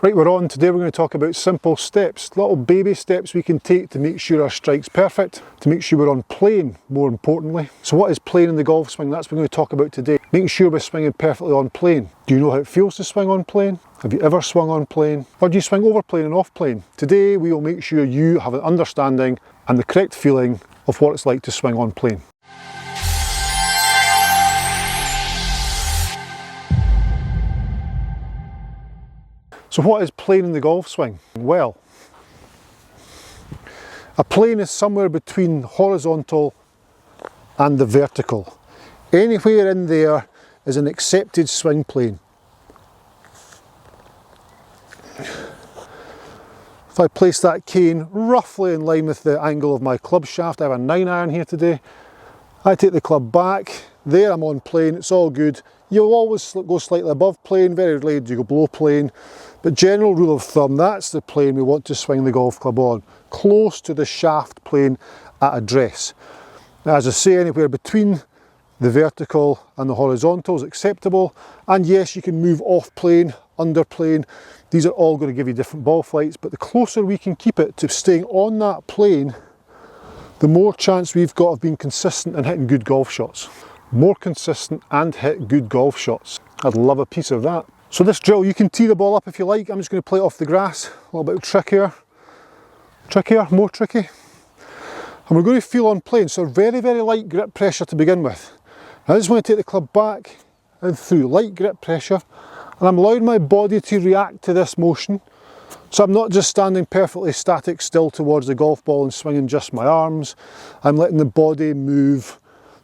Right, we're on. Today we're going to talk about simple steps, little baby steps we can take to make sure our strike's perfect, to make sure we're on plane, more importantly. So what is plane in the golf swing? That's what we're going to talk about today. Making sure we're swinging perfectly on plane. Do you know how it feels to swing on plane? Have you ever swung on plane? Or do you swing over plane and off plane? Today we will make sure you have an understanding and the correct feeling of what it's like to swing on plane. So what is plane in the golf swing? Well, a plane is somewhere between horizontal and the vertical. Anywhere in there is an accepted swing plane. If I place that cane roughly in line with the angle of my club shaft, I have a 9-iron here today. I take the club back, there I'm on plane, it's all good. You'll always go slightly above plane, very rarely do you go below plane. But general rule of thumb, that's the plane we want to swing the golf club on, close to the shaft plane at address. Now, as I say, anywhere between the vertical and the horizontal is acceptable, and yes, you can move off plane, under plane. These are all going to give you different ball flights, but the closer we can keep it to staying on that plane, the more chance we've got of being consistent and hitting good golf shots. More consistent and hit good golf shots. I'd love a piece of that. So this drill, you can tee the ball up if you like. I'm just going to play it off the grass. A little bit trickier, more tricky. And we're going to feel on plane, so very, very light grip pressure to begin with. I just want to take the club back and through, light grip pressure. And I'm allowing my body to react to this motion. So I'm not just standing perfectly static still towards the golf ball and swinging just my arms. I'm letting the body move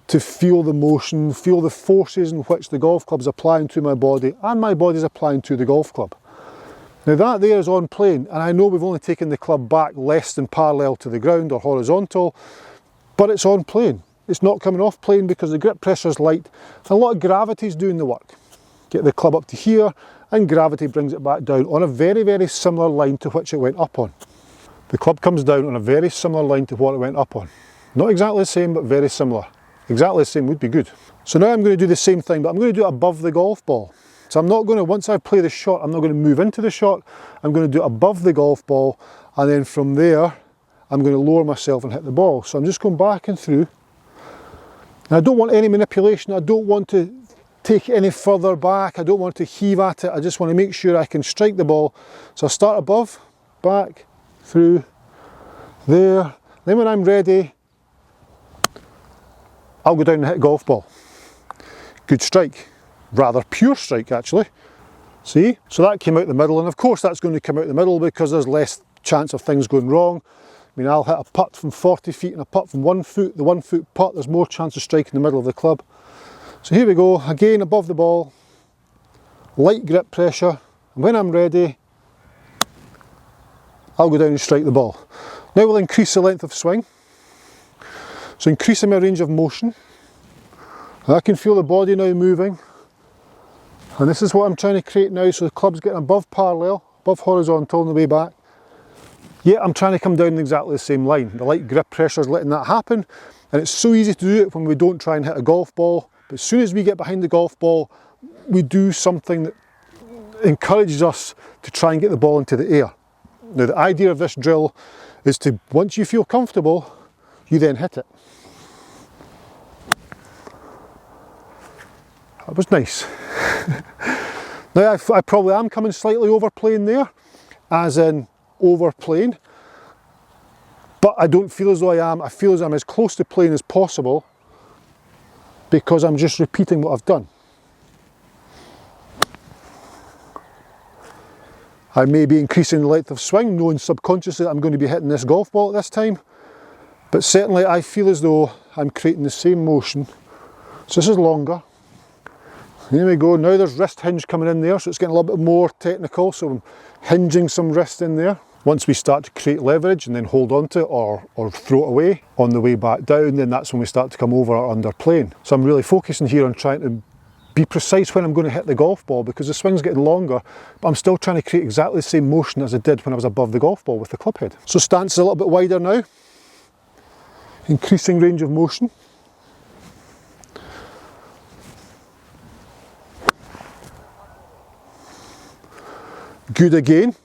to feel the motion, feel the forces in which the golf club's applying to my body and my body's applying to the golf club. Now that there is on plane, and I know we've only taken the club back less than parallel to the ground or horizontal, but it's on plane. It's not coming off plane because the grip pressure is light and a lot of gravity is doing the work. Get the club up to here and gravity brings it back down on a very, very similar line to which it went up on. The club comes down on a very similar line to what it went up on. Not exactly the same, but very similar. Exactly the same would be good. So now I'm going to do the same thing, but I'm going to do it above the golf ball. So I'm not going to, once I play the shot, I'm not going to move into the shot. I'm going to do it above the golf ball, and then from there, I'm going to lower myself and hit the ball. So I'm just going back and through. And I don't want any manipulation. I don't want to take it any further back. I don't want to heave at it. I just want to make sure I can strike the ball. So I'll start above, back, through, there. Then when I'm ready, I'll go down and hit a golf ball. Good strike, rather pure strike actually. See, so that came out the middle, and of course that's going to come out the middle because there's less chance of things going wrong. I mean, I'll hit a putt from 40 feet and a putt from 1 foot. The 1 foot putt, there's more chance of striking the middle of the club. So here we go, again above the ball, light grip pressure, and when I'm ready, I'll go down and strike the ball. Now we'll increase the length of swing. So increasing my range of motion. I can feel the body now moving. And this is what I'm trying to create now, so the club's getting above parallel, above horizontal on the way back. Yet I'm trying to come down in exactly the same line. The light grip pressure is letting that happen, and it's so easy to do it when we don't try and hit a golf ball. But as soon as we get behind the golf ball, we do something that encourages us to try and get the ball into the air. Now the idea of this drill is to, once you feel comfortable, you then hit it. That was nice. Now I probably am coming slightly over plane there, as in over plane, but I don't feel as though I am. I feel as I'm as close to plane as possible because I'm just repeating what I've done. I may be increasing the length of swing, knowing subconsciously that I'm going to be hitting this golf ball at this time, but certainly I feel as though I'm creating the same motion. So this is longer. Here we go, now there's wrist hinge coming in there, so it's getting a little bit more technical, so I'm hinging some wrist in there. Once we start to create leverage and then hold on to it or throw it away on the way back down, then that's when we start to come over or under plane. So I'm really focusing here on trying to be precise when I'm going to hit the golf ball, because the swing's getting longer, but I'm still trying to create exactly the same motion as I did when I was above the golf ball with the club head. So stance is a little bit wider now, increasing range of motion. Good again.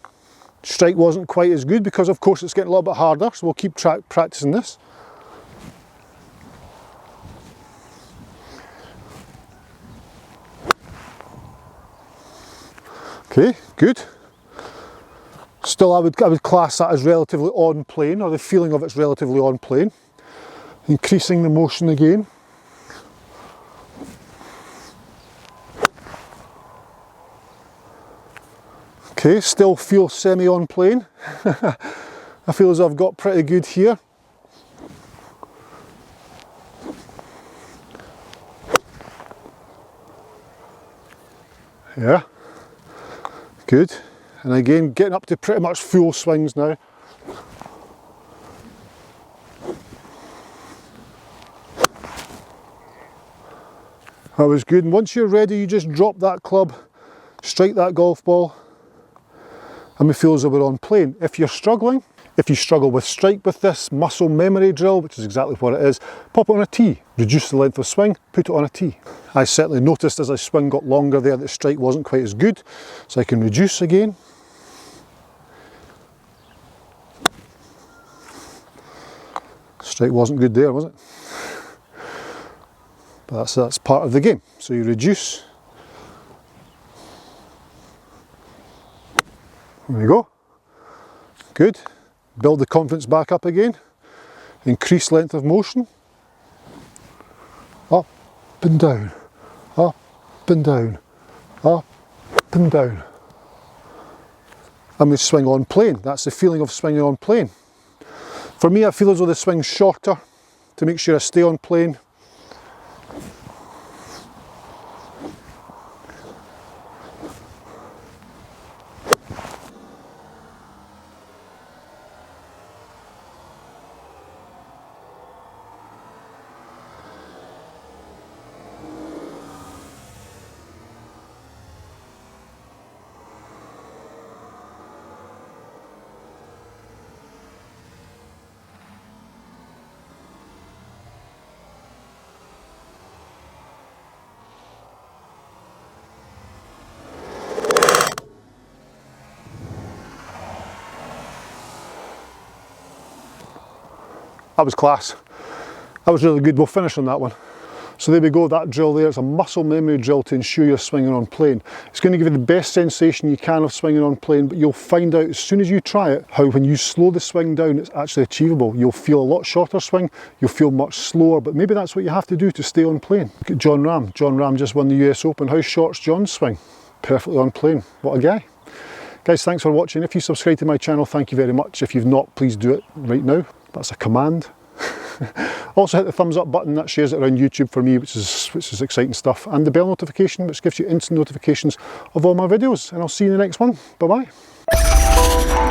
Strike wasn't quite as good because of course it's getting a little bit harder, so we'll keep practicing this. Okay, good. Still I would class that as relatively on plane, or the feeling of it's relatively on plane. Increasing the motion again. Okay, still feel semi on plane. I feel as I've got pretty good here. Yeah, good. And again, getting up to pretty much full swings now. That was good. And once you're ready, you just drop that club, strike that golf ball, and we feel as though we're on plane. If you're struggling, if you struggle with strike with this muscle memory drill, which is exactly what it is, pop it on a tee. Reduce the length of swing, put it on a tee. I certainly noticed as I swing got longer there that strike wasn't quite as good, so I can reduce again. Strike wasn't good there, was it? But that's part of the game. So you reduce. There we go. Good. Build the confidence back up again. Increase length of motion. Up and down. Up and down. Up and down. And we swing on plane. That's the feeling of swinging on plane. For me, I feel as though the swing's shorter to make sure I stay on plane. That was class. That was really good. We'll finish on that one. So there we go, that drill there. It's a muscle memory drill to ensure you're swinging on plane. It's going to give you the best sensation you can of swinging on plane, but you'll find out as soon as you try it how when you slow the swing down it's actually achievable. You'll feel a lot shorter swing, you'll feel much slower, but maybe that's what you have to do to stay on plane. Look at John Ram. John Ram just won the US Open. How short's John's swing? Perfectly on plane. What a guy. Guys, thanks for watching. If you subscribe to my channel, thank you very much. If you've not, please do it right now. That's a command. Also hit the thumbs up button, that shares it around YouTube for me, which is exciting stuff, and the bell notification, which gives you instant notifications of all my videos. And I'll see you in the next one. Bye bye.